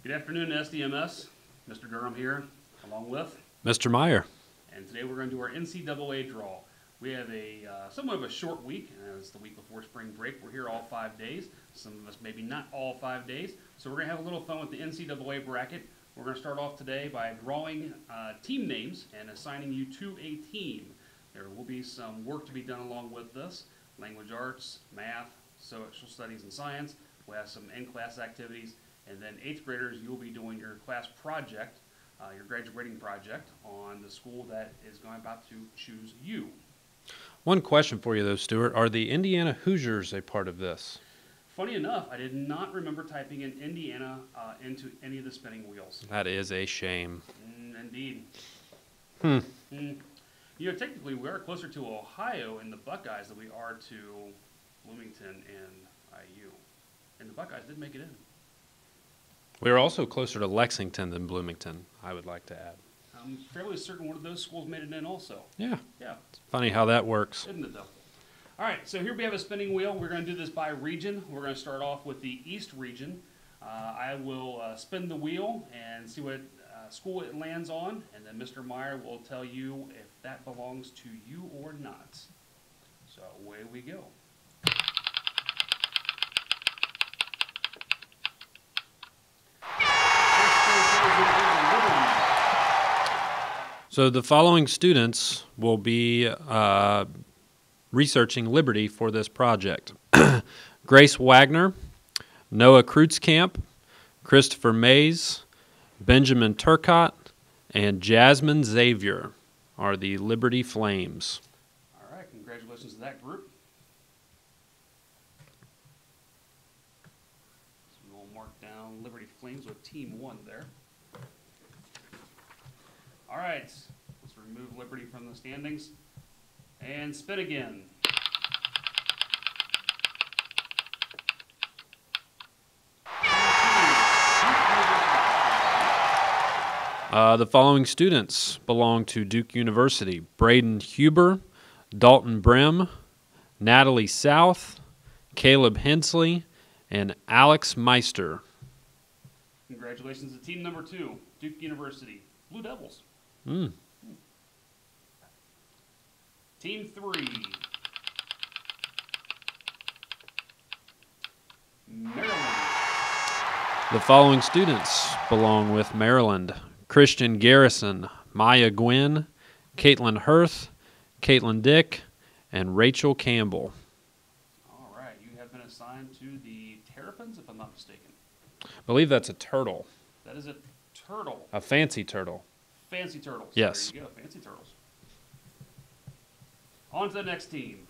Good afternoon, SDMS. Mr. Durham here, along with Mr. Meyer. And today we're going to do our NCAA draw. We have a somewhat of a short week, and it's the week before spring break. We're here all 5 days. Some of us maybe not all 5 days. So we're going to have a little fun with the NCAA bracket. We're going to start off today by drawing team names and assigning you to a team. There will be some work to be done along with this. Language arts, math, social studies, and science. We'll have some in-class activities. And then 8th graders, you'll be doing your class project, your graduating project on the school that is about to choose you. One question for you, though, Stuart. Are the Indiana Hoosiers a part of this? Funny enough, I did not remember typing in Indiana into any of the spinning wheels. That is a shame. Indeed. You know, technically, we are closer to Ohio and the Buckeyes than we are to Bloomington and IU. And the Buckeyes did make it in. We are also closer to Lexington than Bloomington, I would like to add. I'm fairly certain one of those schools made it in also. Yeah. Yeah. It's funny how that works. Isn't it, though? All right, so here we have a spinning wheel. We're going to do this by region. We're going to start off with the East region. I will spin the wheel and see what school it lands on, and then Mr. Meyer will tell you if that belongs to you or not. So away we go. So the following students will be researching Liberty for this project. Grace Wagner, Noah Kreutzkamp, Christopher Mays, Benjamin Turcott, and Jasmine Xavier are the Liberty Flames. All right, congratulations to that group. So we'll mark down Liberty Flames with Team 1 there. All right, let's remove Liberty from the standings and spin again. The following students belong to Duke University: Braden Huber, Dalton Brim, Natalie South, Caleb Hensley, and Alex Meister. Congratulations to team number 2, Duke University, Blue Devils. Team 3, Maryland. The following students belong with Maryland: Christian Garrison, Maya Gwynn, Caitlin Hirth, Caitlin Dick, and Rachel Campbell. All right, you have been assigned to the Terrapins, if I'm not mistaken. I believe that's a turtle. That is a turtle. A fancy turtle. Fancy turtles. Yes. There you go, fancy turtles. On to the next team.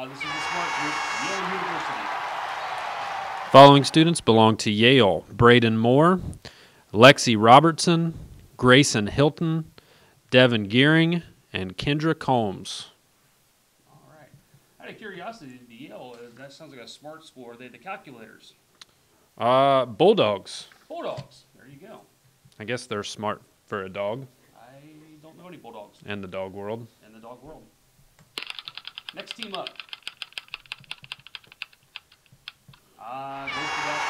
This is the smart group, Yale University. Following students belong to Yale: Braden Moore, Lexi Robertson, Grayson Hilton, Devin Gearing, and Kendra Combs. All right. Out of curiosity, the Yale, that sounds like a smart school. Are they the calculators? Bulldogs. Bulldogs. There you go. I guess they're smart for a dog I don't know any Bulldogs in the dog world. in the dog world. Next team up. Goes to that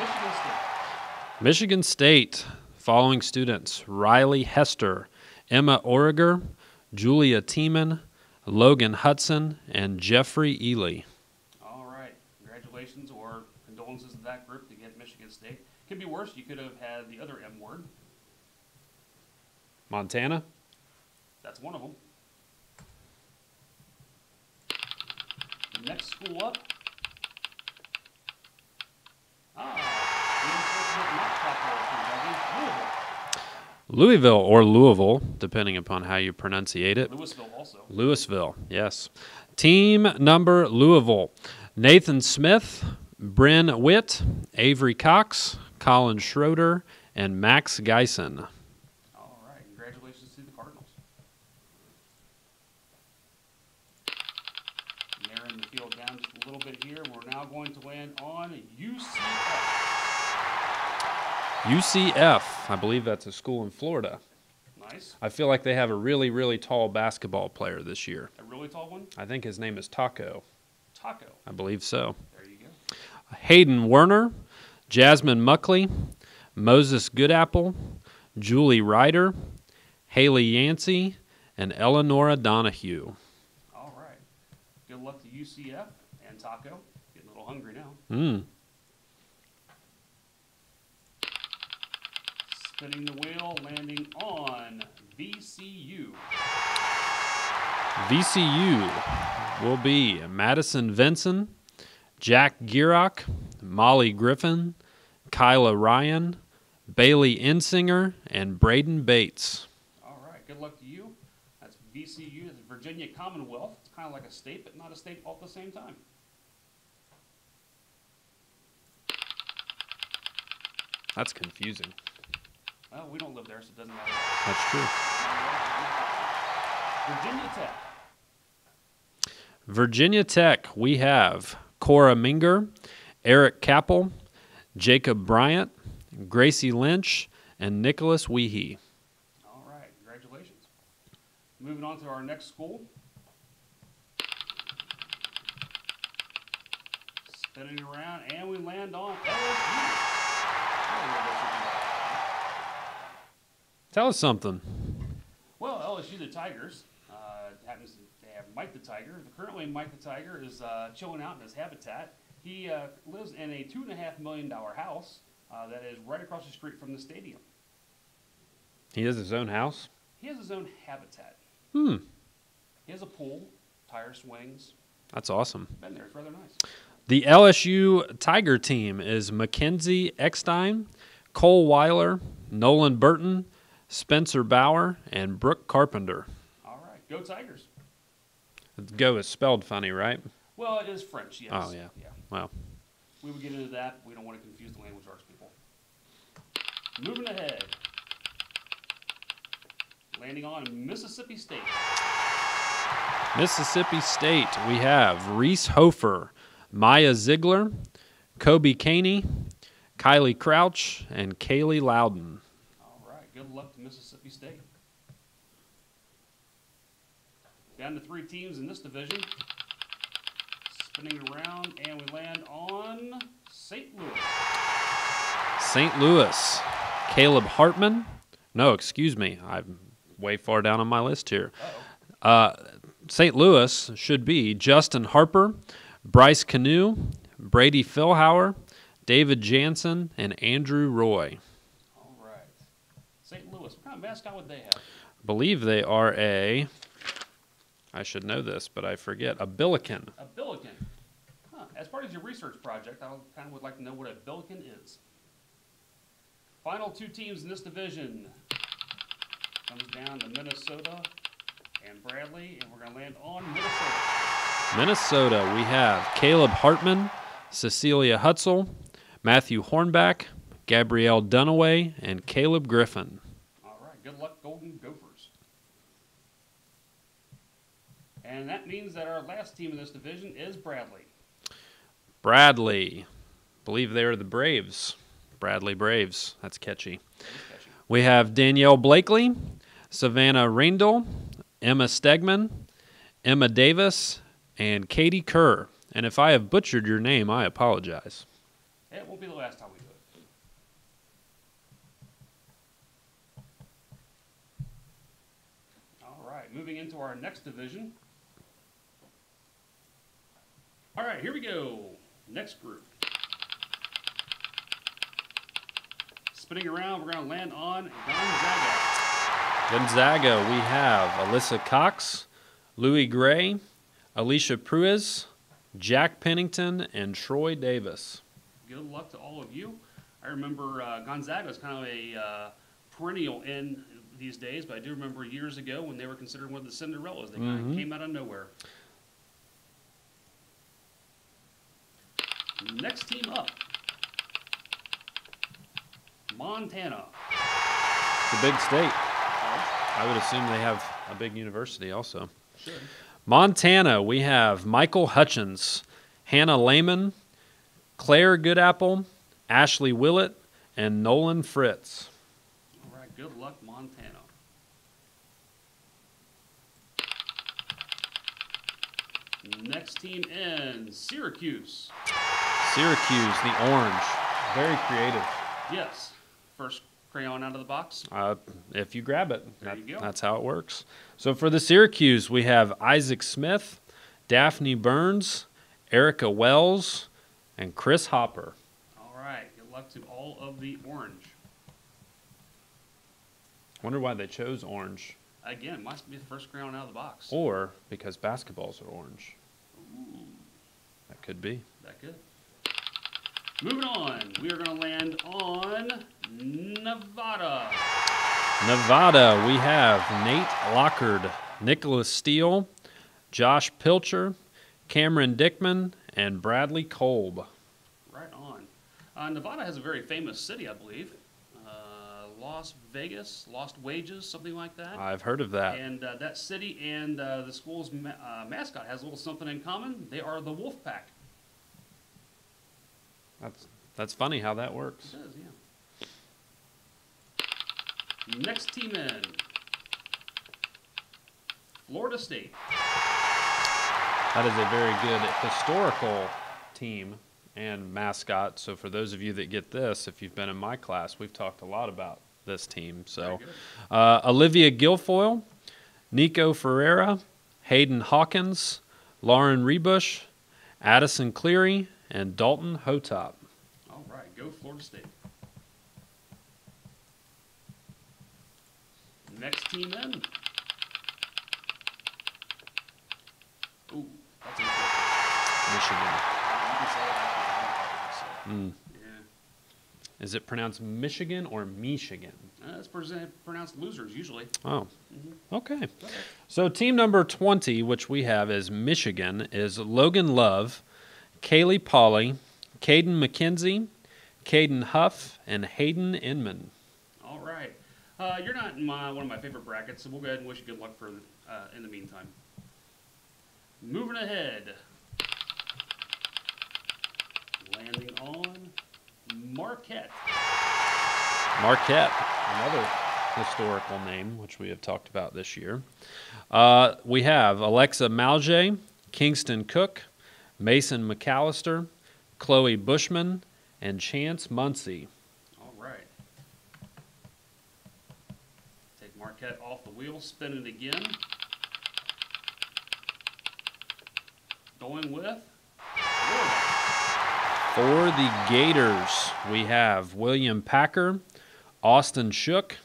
Michigan State. Michigan State. Following students: Riley Hester, Emma Origer, Julia Tiemann, Logan Hudson, and Jeffrey Ely. All right. Congratulations or condolences to that group to get Michigan State. Could be worse. You could have had the other M word. Montana. That's one of them. The next school up. The unfortunate not popular Kentucky, Louisville or Louisville, depending upon how you pronunciate it. Louisville also. Louisville, yes. Team number Louisville: Nathan Smith, Bryn Witt, Avery Cox, Colin Schroeder, and Max Geisen. All right. Congratulations to the Cardinals. Narrowing the field down just a little bit here. We're now going to land on UCF. UCF, I believe that's a school in Florida. Nice. I feel like they have a really, really tall basketball player this year. A really tall one? I think his name is Taco. Taco. I believe so. There you go. Hayden Werner, Jasmine Muckley, Moses Goodapple, Julie Ryder, Haley Yancey, and Eleonora Donahue. All right. Good luck to UCF and Taco. Getting a little hungry now. Spinning the wheel, landing on VCU. VCU will be Madison Vinson, Jack Gierock, Molly Griffin, Kyla Ryan, Bailey Insinger, and Braden Bates. All right. Good luck to you. That's VCU. That's Virginia Commonwealth. It's kind of like a state, but not a state all at the same time. That's confusing. Well, we don't live there, so it doesn't matter. That's true. Virginia Tech. Virginia Tech, we have Cora Minger, Eric Capel, Jacob Bryant, Gracie Lynch, and Nicholas Weehee. All right, congratulations. Moving on to our next school. Spinning around, and we land on LSU. Tell us something. Well, LSU the Tigers happens to have Mike the Tiger. Currently, Mike the Tiger is chilling out in his habitat. He lives in a $2.5 million house that is right across the street from the stadium. He has his own house? He has his own habitat. He has a pool, tire swings. That's awesome. Been there. It's rather nice. The LSU Tiger team is Mackenzie Eckstein, Cole Weiler, Nolan Burton, Spencer Bauer, and Brooke Carpenter. All right. Go Tigers. Go is spelled funny, right? Well, it is French, yes. Oh, yeah. Wow. We would get into that. We don't want to confuse the language arts people. Moving ahead. Landing on Mississippi State. Mississippi State, we have Reese Hofer, Maya Ziegler, Kobe Caney, Kylie Crouch, and Kaylee Loudon. All right. Good luck to Mississippi State. Down to 3 teams in this division. Spinning around, and we land on St. Louis. St. Louis, Caleb Hartman. No, excuse me. I'm way far down on my list here. St. Louis should be Justin Harper, Bryce Canoe, Brady Philhauer, David Jansen, and Andrew Roy. All right. St. Louis, what kind of mascot would they have? I believe they are I should know this, but I forget, a Billiken. A Billiken. Huh. As part of your research project, I kind of would like to know what a Billiken is. Final 2 teams in this division. Comes down to Minnesota and Bradley, and we're going to land on Minnesota. Minnesota, we have Caleb Hartman, Cecilia Hutzel, Matthew Hornback, Gabrielle Dunaway, and Caleb Griffin. All right. Good luck, Golden Gophers. And that means that our last team in this division is Bradley. Bradley, believe they are the Braves. Bradley Braves. That's catchy. That is catchy. We have Danielle Blakely, Savannah Reindl, Emma Stegman, Emma Davis, and Katie Kerr. And if I have butchered your name, I apologize. It won't be the last time we do it. All right, moving into our next division. All right, here we go. Next group. Spinning around, we're going to land on Gonzaga. Gonzaga, we have Alyssa Cox, Louis Gray, Alicia Pruiz, Jack Pennington, and Troy Davis. Good luck to all of you. I remember Gonzaga is kind of a perennial in these days, but I do remember years ago when they were considered one of the Cinderellas. They kind of came out of nowhere. Next team up, Montana. It's a big state. I would assume they have a big university also. Should. Montana, we have Michael Hutchins, Hannah Lehman, Claire Goodapple, Ashley Willett, and Nolan Fritz. All right, good luck, Montana. Next team in, Syracuse. Syracuse, the orange. Very creative. Yes. First crayon out of the box. If you grab it, There you go. that's how it works. So for the Syracuse, we have Isaac Smith, Daphne Burns, Erica Wells, and Chris Hopper. All right. Good luck to all of the orange. Wonder why they chose orange. Again, must be the first crayon out of the box. Or because basketballs are orange. Ooh, That could be. that good. Moving on, we are going to land on Nevada. Nevada, we have Nate Lockard, Nicholas Steele, Josh Pilcher, Cameron Dickman, and Bradley Kolb. Right on. Nevada has a very famous city, I believe. Las Vegas, Lost Wages, something like that. I've heard of that. And that city and the school's mascot has a little something in common. They are the Wolf Pack. That's funny how that works. It does, yeah. Next team in, Florida State. That is a very good historical team and mascot. So for those of you that get this, if you've been in my class, we've talked a lot about this team. So Olivia Guilfoyle, Nico Ferreira, Hayden Hawkins, Lauren Rebush, Addison Cleary, and Dalton Hotop. All right, go Florida State. Next team in. Ooh, that's important. Michigan. You can say it actually. Mm. Yeah. Is it pronounced Michigan or Michigan? It's pronounced losers usually. Oh, okay. Okay. So team number 20, which we have as Michigan, is Logan Love, Kaylee Pauley, Caden McKenzie, Caden Huff, and Hayden Inman. All right. You're not in one of my favorite brackets, so we'll go ahead and wish you good luck for in the meantime. Moving ahead. Landing on Marquette. Marquette, another historical name, which we have talked about this year. We have Alexa Malje, Kingston Cook, Mason McAllister, Chloe Bushman, and Chance Muncie. All right. Take Marquette off the wheel, spin it again. Going with Florida. For the Gators, we have William Packer, Austin Shook,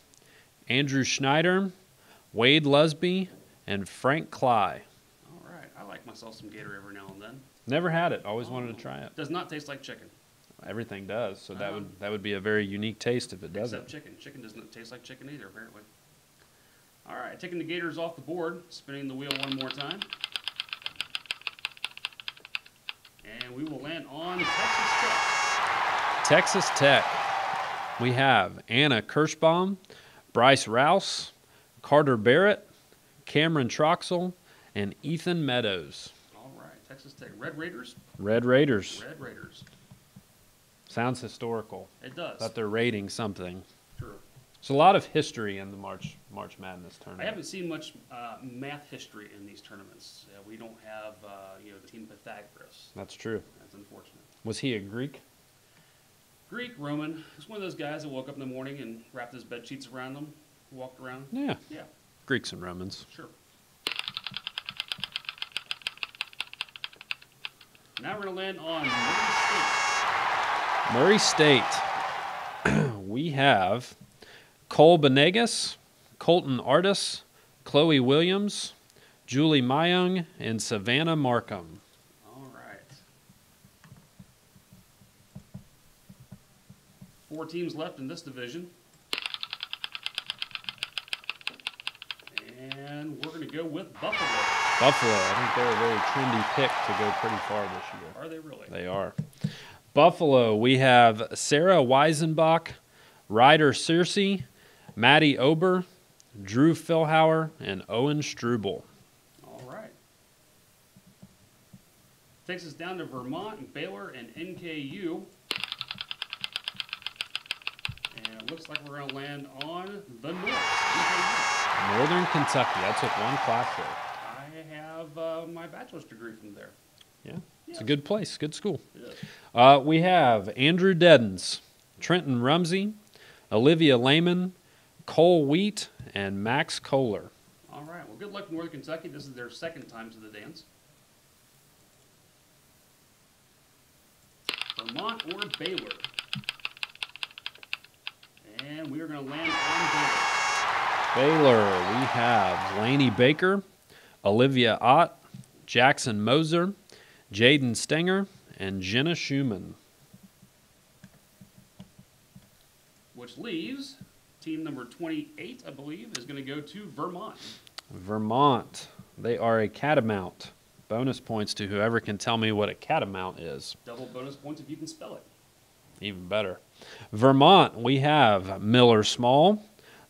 Andrew Schneider, Wade Lusby, and Frank Cly. All right. I like myself some Gator every now and then. Never had it. Always wanted to try it. Does not taste like chicken. Everything does, so that would be a very unique taste if it doesn't. Except chicken. Chicken doesn't taste like chicken either, apparently. All right, taking the Gators off the board, spinning the wheel one more time. And we will land on Texas Tech. Texas Tech. We have Anna Kirschbaum, Bryce Rouse, Carter Barrett, Cameron Troxel, and Ethan Meadows. All right, Texas Tech. Red Raiders? Red Raiders. Red Raiders. Sounds historical. It does. That they're raiding something. True. There's a lot of history in the March Madness tournament. I haven't seen much math history in these tournaments. We don't have, the team Pythagoras. That's true. That's unfortunate. Was he a Greek? Greek, Roman. He's one of those guys that woke up in the morning and wrapped his bed sheets around him, walked around. Yeah. Yeah, Greeks and Romans. sure. Now we're going to land on Murray State. Murray State. We have Cole Benegas, Colton Artis, Chloe Williams, Julie Mayung, and Savannah Markham. All right. 4 teams left in this division. And we're going to go with Buffalo. Buffalo. I think they're a very trendy pick to go pretty far this year. Are they really? They are. Buffalo, we have Sarah Weisenbach, Ryder Searcy, Maddie Ober, Drew Philhauer, and Owen Struble. All right. Takes us down to Vermont and Baylor and NKU. And it looks like we're going to land on the North. NKU. Northern Kentucky. I took one class there. I have my bachelor's degree from there. Yeah, it's a good place, good school. It is. We have Andrew Deddens, Trenton Rumsey, Olivia Lehman, Cole Wheat, and Max Kohler. All right. Well, good luck to Northern Kentucky. This is their second time to the dance. Vermont or Baylor? And we are going to land on Baylor. Baylor, we have Laney Baker, Olivia Ott, Jackson Moser, Jaden Stenger, and Jenna Schumann. Which leaves team number 28, I believe, is going to go to Vermont. Vermont, they are a catamount. Bonus points to whoever can tell me what a catamount is. Double bonus points if you can spell it. Even better. Vermont, we have Miller Small,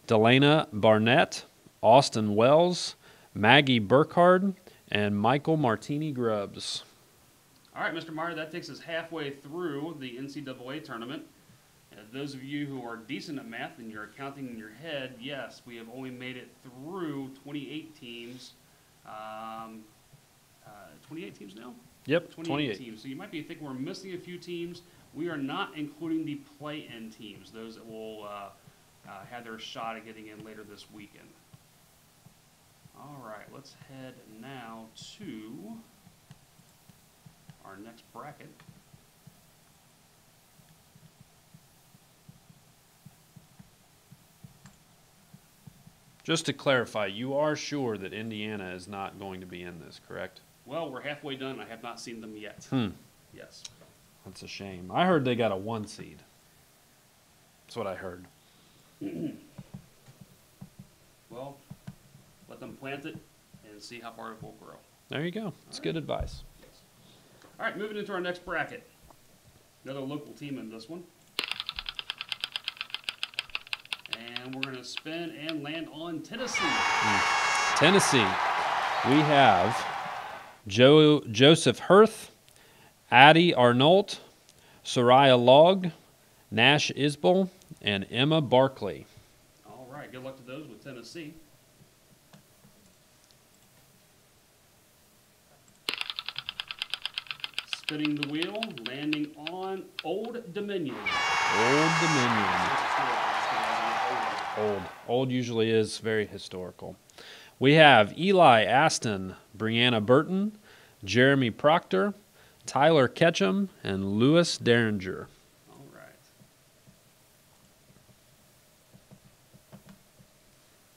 Delana Barnett, Austin Wells, Maggie Burkhard, and Michael Martini Grubbs. All right, Mr. Meyer, that takes us halfway through the NCAA tournament. Those of you who are decent at math and you're counting in your head, yes, we have only made it through 28 teams. 28 teams now? Yep, 28 teams. So you might be thinking we're missing a few teams. We are not including the play-in teams, those that will have their shot at getting in later this weekend. All right, let's head now to our next bracket. Just to clarify, you are sure that Indiana is not going to be in this, correct? Well, we're halfway done. I have not seen them yet. Yes. That's a shame. I heard they got a 1 seed. That's what I heard. Well, let them plant it and see how far it will grow. There you go. It's good advice. Yes. All right, moving into our next bracket. Another local team in this one. And we're going to spin and land on Tennessee. Tennessee, we have Joseph Hirth, Addie Arnault, Soraya Log, Nash Isbell, and Emma Barkley. All right, good luck to those with Tennessee. Spinning the wheel, landing on Old Dominion. Old Dominion. Old usually is very historical. We have Eli Aston, Brianna Burton, Jeremy Proctor, Tyler Ketchum, and Lewis Derringer. All right.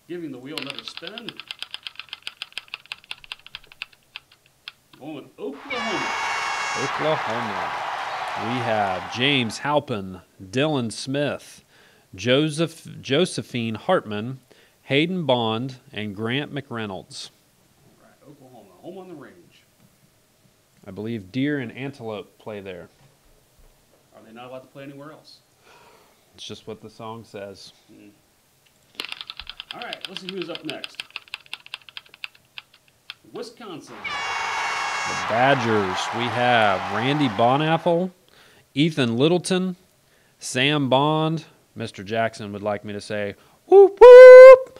Giving the wheel another spin. Going with Oklahoma. Oklahoma. We have James Halpin, Dylan Smith, Josephine Hartman, Hayden Bond, and Grant McReynolds. All right, Oklahoma, home on the range. I believe deer and antelope play there. Are they not allowed to play anywhere else? It's just what the song says. All right, let's see who's up next. Wisconsin. The Badgers, we have Randy Bonapple, Ethan Littleton, Sam Bond, Mr. Jackson would like me to say, whoop, whoop,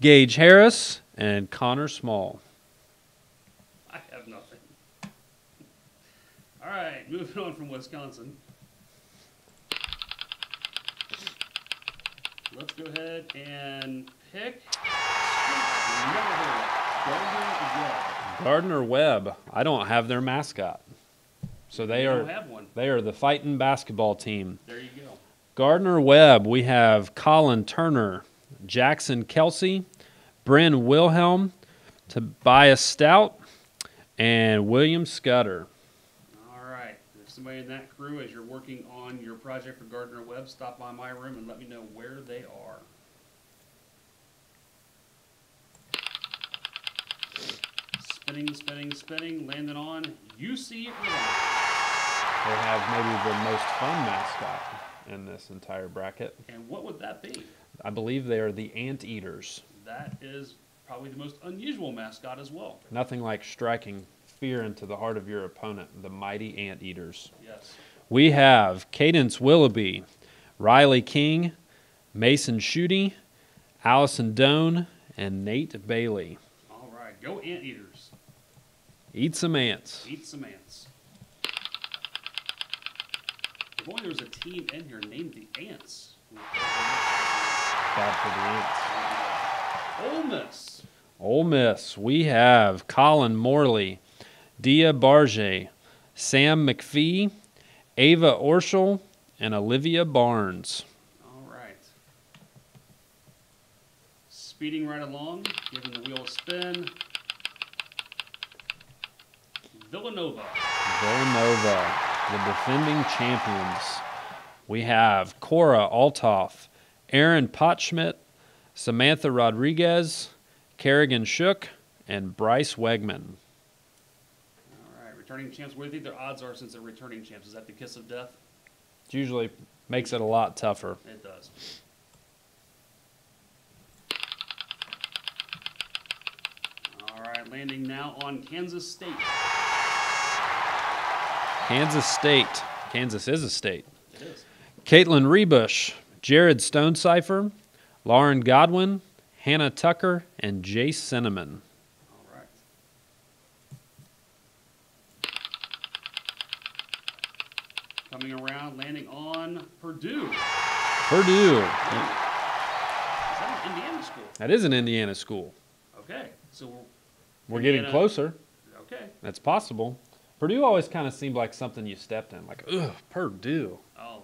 Gage Harris, and Connor Small. I have nothing. All right, moving on from Wisconsin. Let's go ahead and pick. I've never heard of Gardner Webb. I don't have their mascot. So they don't have one. They are the fighting basketball team. There you go. Gardner Webb, we have Colin Turner, Jackson Kelsey, Bryn Wilhelm, Tobias Stout, and William Scudder. All right. If somebody in that crew, as you're working on your project for Gardner Webb, stop by my room and let me know where they are. Spinning, spinning, spinning, landing on UC Irvine. They have maybe the most fun mascot in this entire bracket. And what would that be? I believe they are the Anteaters. That is probably the most unusual mascot as well. Nothing like striking fear into the heart of your opponent, the mighty Anteaters. Yes. We have Cadence Willoughby, Riley King, Mason Schutte, Allison Doan, and Nate Bailey. All right. Go Anteaters. Eat some ants. Eat some ants. If only there was a team in here named the Ants. Bad for the ants. Ole Miss. Ole Miss. We have Colin Morley, Dia Barge, Sam McPhee, Ava Orschel, and Olivia Barnes. All right. Speeding right along, giving the wheel a spin. Villanova. Villanova, the defending champions. We have Cora Altoff, Aaron Potschmidt, Samantha Rodriguez, Kerrigan Shook, and Bryce Wegman. All right, returning champs. What do you think their odds are since they're returning champs? Is that the kiss of death? It usually makes it a lot tougher. It does. All right, landing now on Kansas State. Kansas State. Kansas is a state. It is. Caitlin Rebush, Jared Stonecipher, Lauren Godwin, Hannah Tucker, and Jace Cinnamon. All right. Coming around, landing on Purdue. Purdue. Is that an Indiana school? That is an Indiana school. Okay, so We're getting Indiana- closer. Okay. That's possible. Purdue always kind of seemed like something you stepped in. Like, ugh, Purdue. Oh,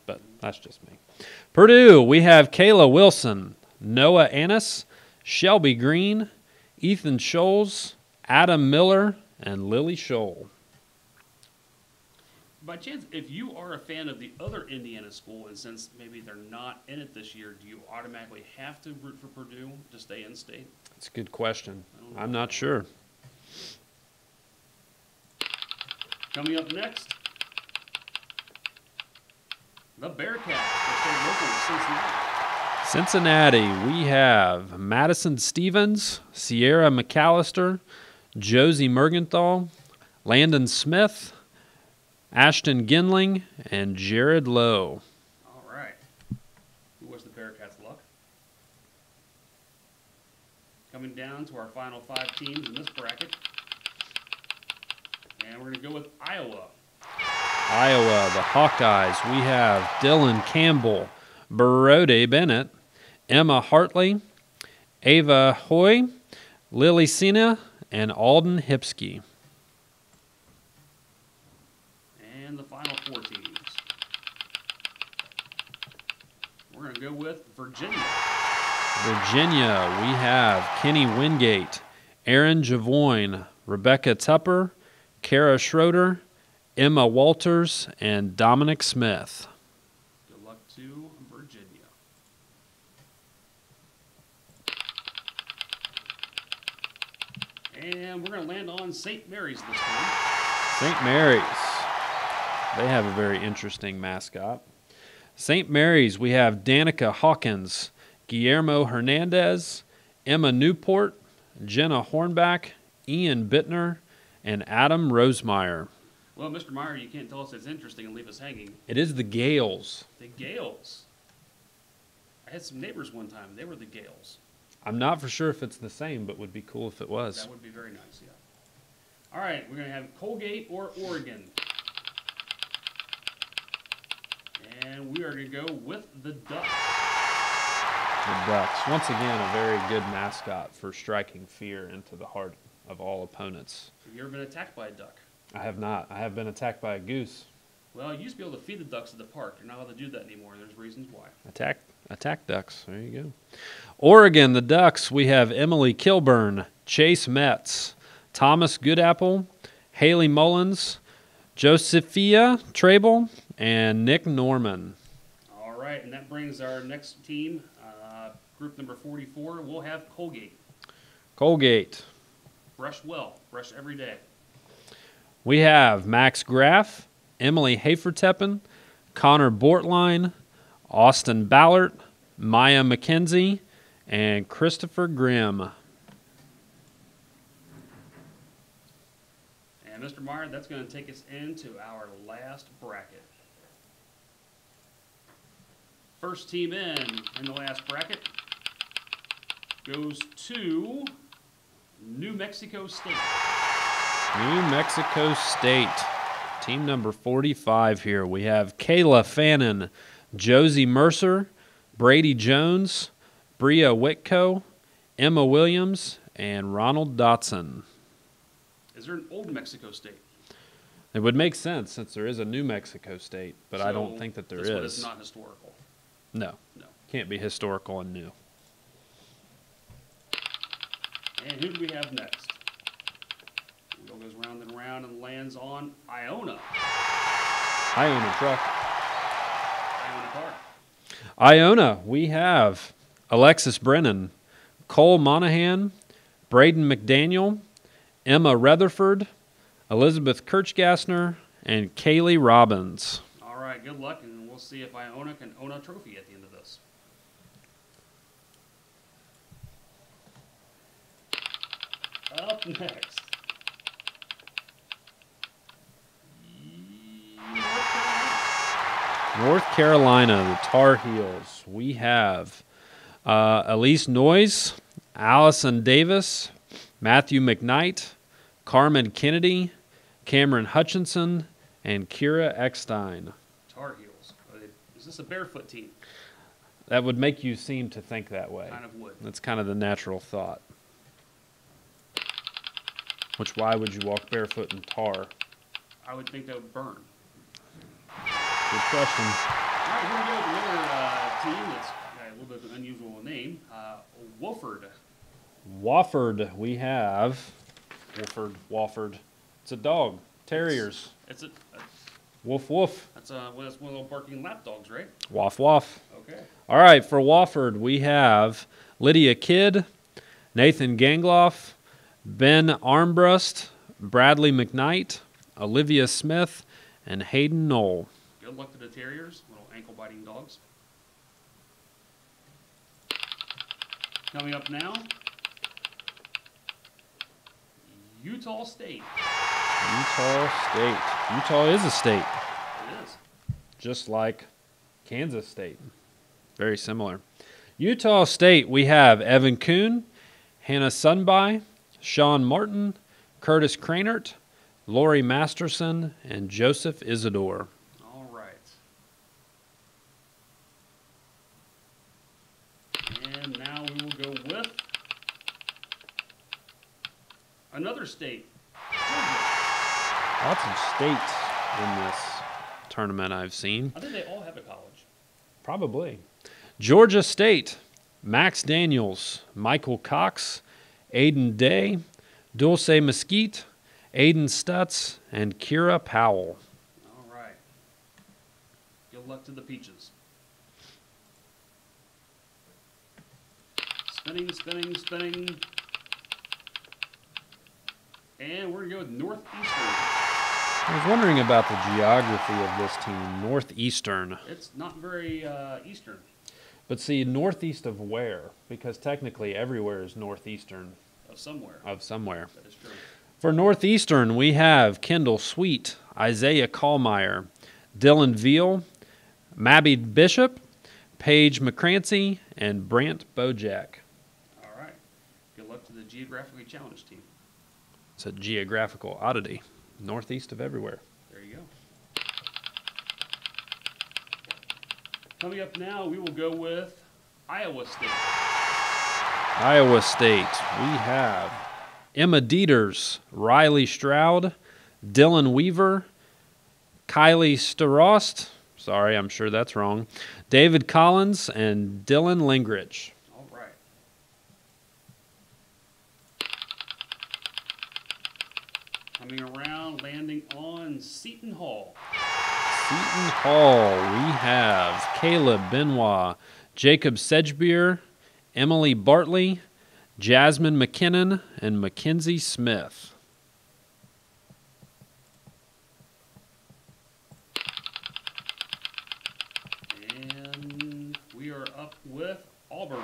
But that's just me. Purdue, we have Kayla Wilson, Noah Annis, Shelby Green, Ethan Scholes, Adam Miller, and Lily Scholl. by chance, if you are a fan of the other Indiana school, and since maybe they're not in it this year, do you automatically have to root for Purdue to stay in state? That's a good question. I don't know. I'm not sure. Coming up next, the Bearcats. They stay local to Cincinnati. Cincinnati, we have Madison Stevens, Sierra McAllister, Josie Mergenthal, Landon Smith, Ashton Ginling, and Jared Lowe. All right. Who was the Bearcats' luck? Coming down to our final 5 teams in this bracket. And we're going to go with Iowa. Iowa, the Hawkeyes, we have Dylan Campbell, Barode Bennett, Emma Hartley, Ava Hoy, Lily Sina, and Alden Hipsky. And the final 4 teams. We're going to go with Virginia. Virginia, we have Kenny Wingate, Aaron Javoyne, Rebecca Tupper, Kara Schroeder, Emma Walters, and Dominic Smith. Good luck to Virginia. And we're going to land on St. Mary's this time. St. Mary's, they have a very interesting mascot. St. Mary's, we have Danica Hawkins, Guillermo Hernandez, Emma Newport, Jenna Hornback, Ian Bittner, and Adam Rosemeyer. Well, Mr. Meyer, you can't tell us it's interesting and leave us hanging. It is the Gales. The Gales. I had some neighbors one time. They were the Gales. I'm not for sure if it's the same, but would be cool if it was. That would be very nice, yeah. All right, we're going to have Colgate or Oregon. And we are going to go with the Ducks. The Ducks. Once again, a very good mascot for striking fear into the heart of all opponents. Have you ever been attacked by a duck? I have not. I have been attacked by a goose. Well, you used to be able to feed the ducks at the park. You're not allowed to do that anymore. There's reasons why. Attack ducks. There you go. Oregon, the Ducks, we have Emily Kilburn, Chase Metz, Thomas Goodapple, Haley Mullins, Josephia Trable, and Nick Norman. All right, and that brings our next team, group number 44. We'll have Colgate. Colgate. Brush well. Brush every day. We have Max Graff, Emily Haferteppen, Connor Bortline, Austin Ballard, Maya McKenzie, and Christopher Grimm. And Mr. Meyer, that's going to take us into our last bracket. First team in the last bracket goes to New Mexico State. New Mexico State. Team number 45 here. We have Kayla Fannin, Josie Mercer, Brady Jones, Bria Whitco, Emma Williams, and Ronald Dotson. Is there an old Mexico State? It would make sense since there is a New Mexico State, but I So don't think that there is. this one is not historical. No. No. Can't be historical and new. And who do we have next? Wheel goes round and round and lands on Iona. Iona truck. Iona car. Iona, we have Alexis Brennan, Cole Monahan, Braden McDaniel, Emma Rutherford, Elizabeth Kirchgassner, and Kaylee Robbins. All right, good luck, and we'll see if Iona can own a trophy at the end of this. Up next. North Carolina, the Tar Heels. We have Elise Noyes, Allison Davis, Matthew McKnight, Carmen Kennedy, Cameron Hutchinson, and Kira Eckstein. Tar Heels. Is this a barefoot team? That would make you seem to think that way. Kind of would. That's kind of the natural thought. Which, why would you walk barefoot in tar? I would think that would burn. Good question. All right, here we go with another team that's got a little bit of an unusual name. Wofford. Wofford, we have. Wofford. It's a dog. Terriers. It's a Woof, woof. that's one of those barking lap dogs, right? Waff, waff. Okay. All right, for Wofford, we have Lydia Kidd, Nathan Gangloff, Ben Armbrust, Bradley McKnight, Olivia Smith, and Hayden Knoll. Good luck to the Terriers, little ankle-biting dogs. Coming up now, Utah State. Utah State. Utah is a state, It is. just like Kansas State. Very similar. Utah State, we have Evan Kuhn, Hannah Sunby, Sean Martin, Curtis Cranert, Lori Masterson, and Joseph Isidore. All right. And now we will go with another state. Georgia. Lots of states in this tournament I've seen. I think they all have a college. Probably. Georgia State, Max Daniels, Michael Cox, Aiden Day, Dulce Mesquite, Aiden Stutz, and Kira Powell. All right. Good luck to the Peaches. Spinning, spinning, spinning. And we're going to go with Northeastern. I was wondering about the geography of this team, Northeastern. It's not very eastern. But see, northeast of where? Because technically everywhere is northeastern Of somewhere. of somewhere. That is true. For Northeastern, we have Kendall Sweet, Isaiah Kallmeyer, Dylan Veal, Mabby Bishop, Paige McCrancy, and Brant Bojack. All right. Good luck to the geographically challenged team. It's a geographical oddity. Northeast of everywhere. There you go. Coming up now, we will go with Iowa State. Iowa State, we have Emma Dieters, Riley Stroud, Dylan Weaver, Kylie Starost, sorry, I'm sure that's wrong, David Collins, and Dylan Lingrich. All right. Coming around, landing on Seton Hall. Seton Hall, we have Caleb Benoit, Jacob Sedgebeer, Emily Bartley, Jasmine McKinnon, and Mackenzie Smith. And we are up with Auburn.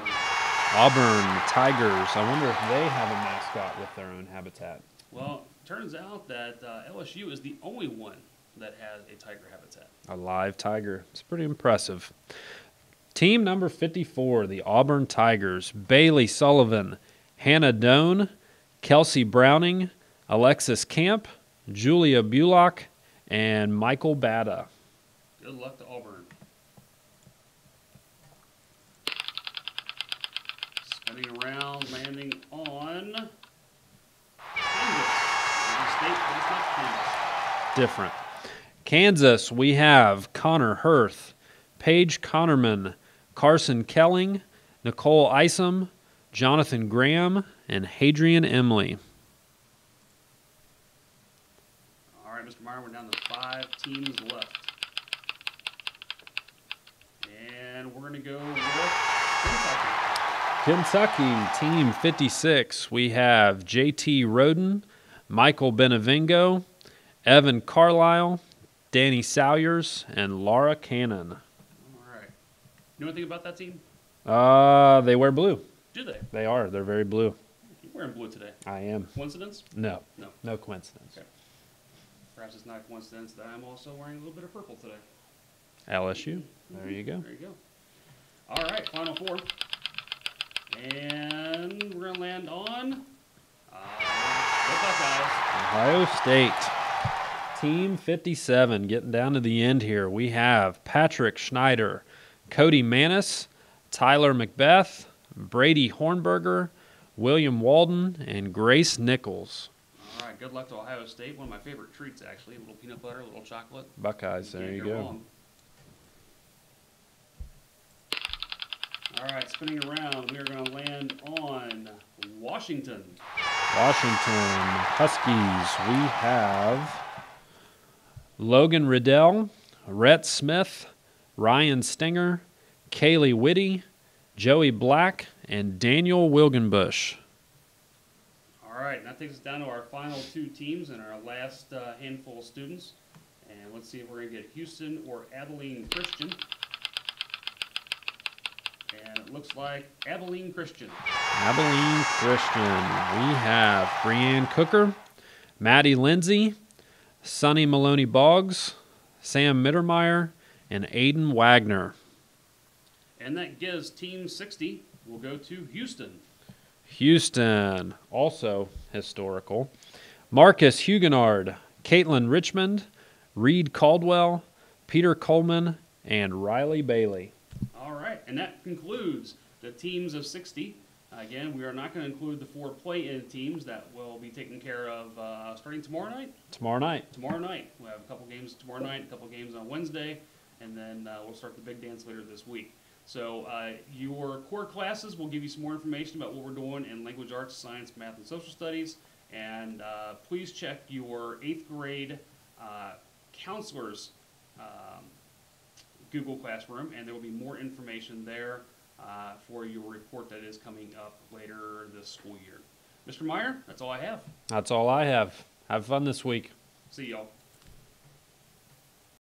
Auburn Tigers, I wonder if they have a mascot with their own habitat. Well, turns out that LSU is the only one that has a tiger habitat. A live tiger. It's pretty impressive. Team number 54, the Auburn Tigers. Bailey Sullivan, Hannah Doan, Kelsey Browning, Alexis Camp, Julia Bullock, and Michael Bada. Good luck to Auburn. Spinning around, landing on Kansas. State, but it's not Kansas. Different. Kansas, we have Connor Hirth, Paige Connerman, Carson Kelling, Nicole Isom, Jonathan Graham, and Hadrian Emily. All right, Mr. Meyer, we're down to 5 teams left. And we're going to go with Kentucky. Kentucky, Team 56, we have J.T. Roden, Michael Benavingo, Evan Carlisle, Danny Salyers, and Laura Cannon. All right. You know anything about that team? They wear blue. Do they? They are. They're very blue. You're wearing blue today. I am. Coincidence? No. No. No coincidence. Okay. Perhaps it's not a coincidence that I'm also wearing a little bit of purple today. LSU. There you go. There you go. All right, final 4. And we're going to land on the Buckeyes. Ohio State. Team 57. Getting down to the end here. We have Patrick Schneider, Cody Manis, Tyler Macbeth, Brady Hornberger, William Walden, and Grace Nichols. All right, good luck to Ohio State. One of my favorite treats, actually. A little peanut butter, a little chocolate. Buckeyes, there you go. Wrong. All right, spinning around, we are going to land on Washington. Washington Huskies, we have Logan Riddell, Rhett Smith, Ryan Stinger, Kaylee Whitty, Joey Black, and Daniel Wilgenbush. All right, and that takes us down to our final 2 teams and our last handful of students. And let's see if we're going to get Houston or Abilene Christian. And it looks like Abilene Christian. Abilene Christian. We have Brianne Cooker, Maddie Lindsay, Sonny Maloney Boggs, Sam Mittermeier, and Aiden Wagner. And that gives Team 60. We'll go to Houston. Houston, also historical. Marcus Huguenard, Caitlin Richmond, Reed Caldwell, Peter Coleman, and Riley Bailey. All right, and that concludes the teams of 60. Again, we are not going to include the 4 play-in teams that will be taken care of starting tomorrow night. Tomorrow night. Tomorrow night. We'll have a couple games tomorrow night, a couple games on Wednesday, and then we'll start the big dance later this week. So your core classes will give you some more information about what we're doing in language arts, science, math, and social studies. And please check your 8th grade counselors Google Classroom, and there will be more information there for your report that is coming up later this school year. Mr. Meyer, that's all I have. That's all I have. Have fun this week. See y'all.